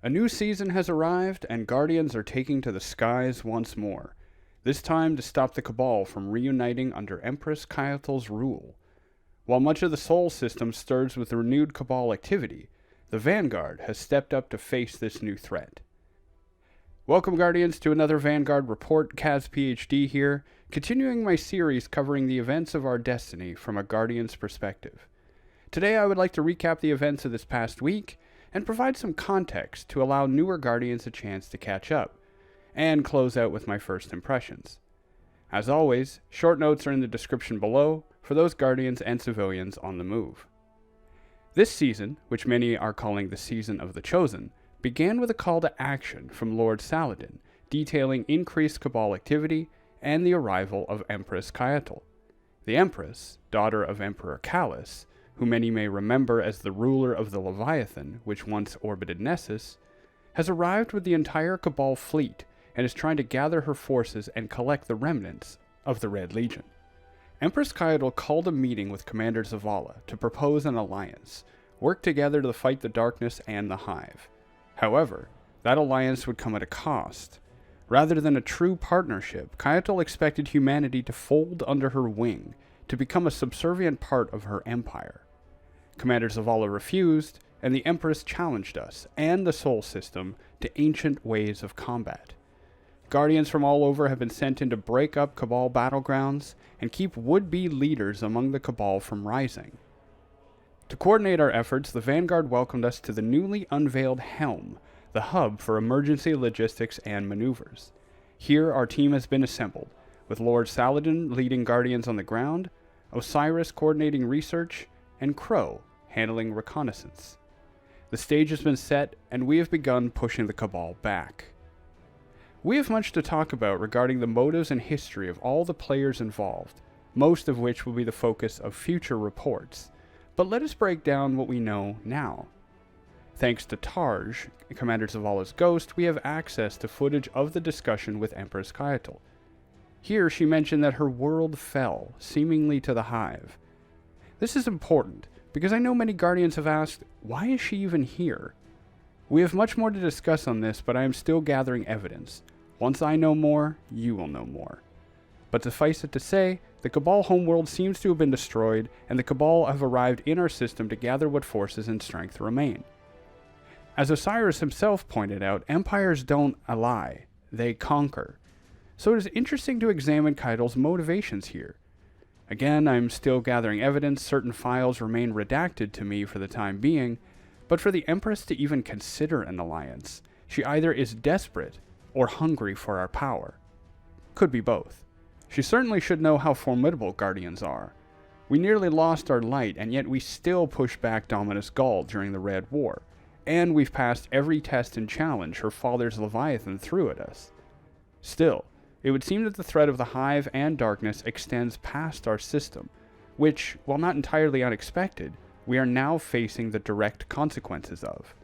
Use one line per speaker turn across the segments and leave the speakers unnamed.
A new season has arrived, and Guardians are taking to the skies once more, this time to stop the Cabal from reuniting under Empress Caiatil's rule. While much of the Sol system stirs with renewed Cabal activity, the Vanguard has stepped up to face this new threat. Welcome, Guardians, to another Vanguard Report. Kaz PhD here, continuing my series covering the events of our destiny from a Guardian's perspective. Today I would like to recap the events of this past week and provide some context to allow newer Guardians a chance to catch up, and close out with my first impressions. As always, short notes are in the description below for those Guardians and civilians on the move. This season, which many are calling the Season of the Chosen, began with a call to action from Lord Saladin, detailing increased Cabal activity and the arrival of Empress Caiatil. The Empress, daughter of Emperor Calus, who many may remember as the ruler of the Leviathan, which once orbited Nessus, has arrived with the entire Cabal fleet and is trying to gather her forces and collect the remnants of the Red Legion. Empress Caiatil called a meeting with Commander Zavala to propose an alliance, work together to fight the Darkness and the Hive. However, that alliance would come at a cost. Rather than a true partnership, Caiatil expected humanity to fold under her wing, to become a subservient part of her empire. Commander Zavala refused, and the Empress challenged us and the Sol system to ancient ways of combat. Guardians from all over have been sent in to break up Cabal battlegrounds and keep would-be leaders among the Cabal from rising. To coordinate our efforts, the Vanguard welcomed us to the newly unveiled Helm, the hub for emergency logistics and maneuvers. Here our team has been assembled, with Lord Saladin leading Guardians on the ground, Osiris coordinating research, and Crow handling reconnaissance. The stage has been set, and we have begun pushing the Cabal back. We have much to talk about regarding the motives and history of all the players involved, most of which will be the focus of future reports, but let us break down what we know now. Thanks to Tarj, Commander Zavala's ghost, we have access to footage of the discussion with Empress Caiatil. Here she mentioned that her world fell, seemingly to the Hive. This is important, because I know many Guardians have asked, why is she even here? We have much more to discuss on this, but I am still gathering evidence. Once I know more, you will know more. But suffice it to say, the Cabal homeworld seems to have been destroyed, and the Cabal have arrived in our system to gather what forces and strength remain. As Osiris himself pointed out, empires don't ally, they conquer. So it is interesting to examine Caiatil's motivations here. Again, I'm still gathering evidence, certain files remain redacted to me for the time being, but for the Empress to even consider an alliance, she either is desperate or hungry for our power. Could be both. She certainly should know how formidable Guardians are. We nearly lost our light, and yet we still pushed back Dominus Gaul during the Red War, and we've passed every test and challenge her father's Leviathan threw at us. Still, it would seem that the threat of the Hive and Darkness extends past our system, which, while not entirely unexpected, we are now facing the direct consequences of.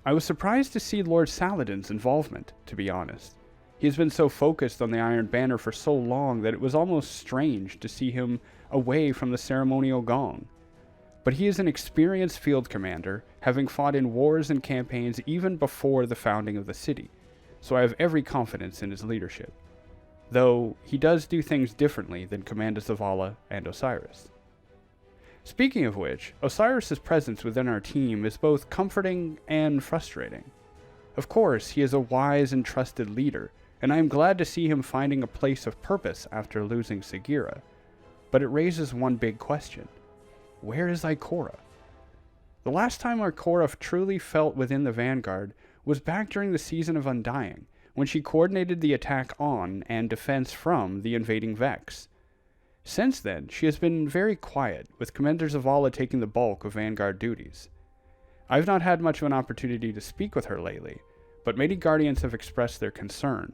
I was surprised to see Lord Saladin's involvement, to be honest. He has been so focused on the Iron Banner for so long that it was almost strange to see him away from the ceremonial gong. But he is an experienced field commander, having fought in wars and campaigns even before the founding of the city, so I have every confidence in his leadership. Though he does do things differently than Commander Zavala and Osiris. Speaking of which, Osiris' presence within our team is both comforting and frustrating. Of course, he is a wise and trusted leader, and I am glad to see him finding a place of purpose after losing Sagira. But it raises one big question. Where is Ikora? The last time Ikora truly felt within the Vanguard was back during the Season of Undying, when she coordinated the attack on and defense from the invading Vex. Since then, she has been very quiet, with Commander Zavala taking the bulk of Vanguard duties. I've not had much of an opportunity to speak with her lately, but many Guardians have expressed their concern.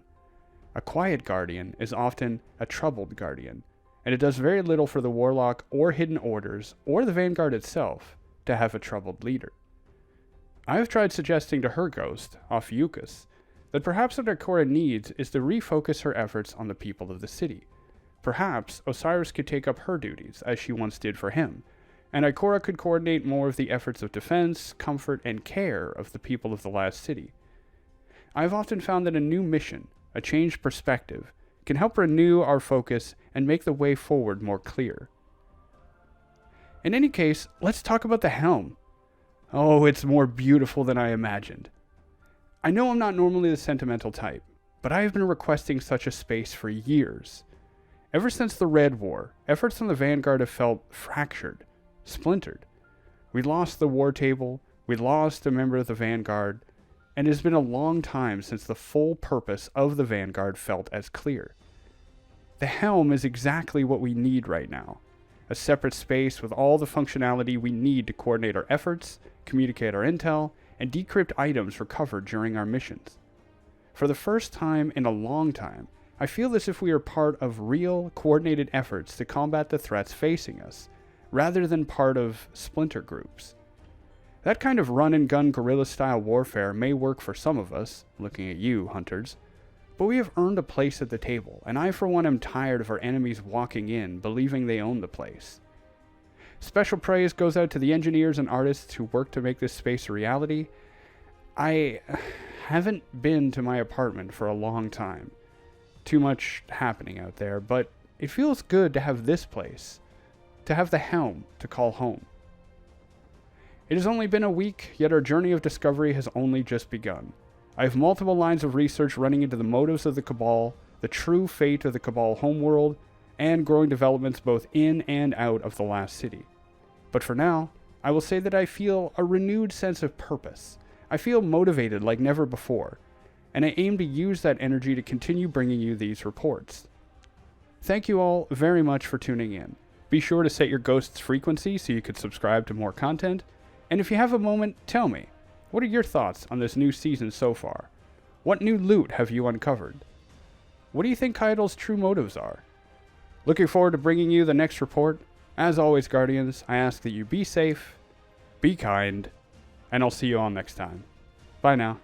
A quiet Guardian is often a troubled Guardian, and it does very little for the Warlock or Hidden Orders, or the Vanguard itself, to have a troubled leader. I have tried suggesting to her ghost, Ophiuchus, that perhaps what Akora needs is to refocus her efforts on the people of the city. Perhaps Osiris could take up her duties, as she once did for him, and Ikora could coordinate more of the efforts of defense, comfort, and care of the people of the last city. I have often found that a new mission, a changed perspective, can help renew our focus and make the way forward more clear. In any case, let's talk about the Helm. Oh, it's more beautiful than I imagined. I know I'm not normally the sentimental type, but I have been requesting such a space for years. Ever since the Red War, efforts on the Vanguard have felt fractured, splintered. We lost the war table, we lost a member of the Vanguard, and it has been a long time since the full purpose of the Vanguard felt as clear. The Helm is exactly what we need right now. A separate space with all the functionality we need to coordinate our efforts, communicate our intel, and decrypt items recovered during our missions. For the first time in a long time, I feel as if we are part of real, coordinated efforts to combat the threats facing us, rather than part of splinter groups. That kind of run-and-gun guerrilla-style warfare may work for some of us, looking at you, hunters, but we have earned a place at the table, and I for one am tired of our enemies walking in, believing they own the place. Special praise goes out to the engineers and artists who worked to make this space a reality. I haven't been to my apartment for a long time. Too much happening out there, but it feels good to have this place, to have the Helm to call home. It has only been a week, yet our journey of discovery has only just begun. I have multiple lines of research running into the motives of the Cabal, the true fate of the Cabal homeworld, and growing developments both in and out of the last city. But for now, I will say that I feel a renewed sense of purpose. I feel motivated like never before, and I aim to use that energy to continue bringing you these reports. Thank you all very much for tuning in. Be sure to set your ghost's frequency so you can subscribe to more content, and if you have a moment, tell me, what are your thoughts on this new season so far? What new loot have you uncovered? What do you think Caiatil's true motives are? Looking forward to bringing you the next report. As always, Guardians, I ask that you be safe, be kind, and I'll see you all next time. Bye now.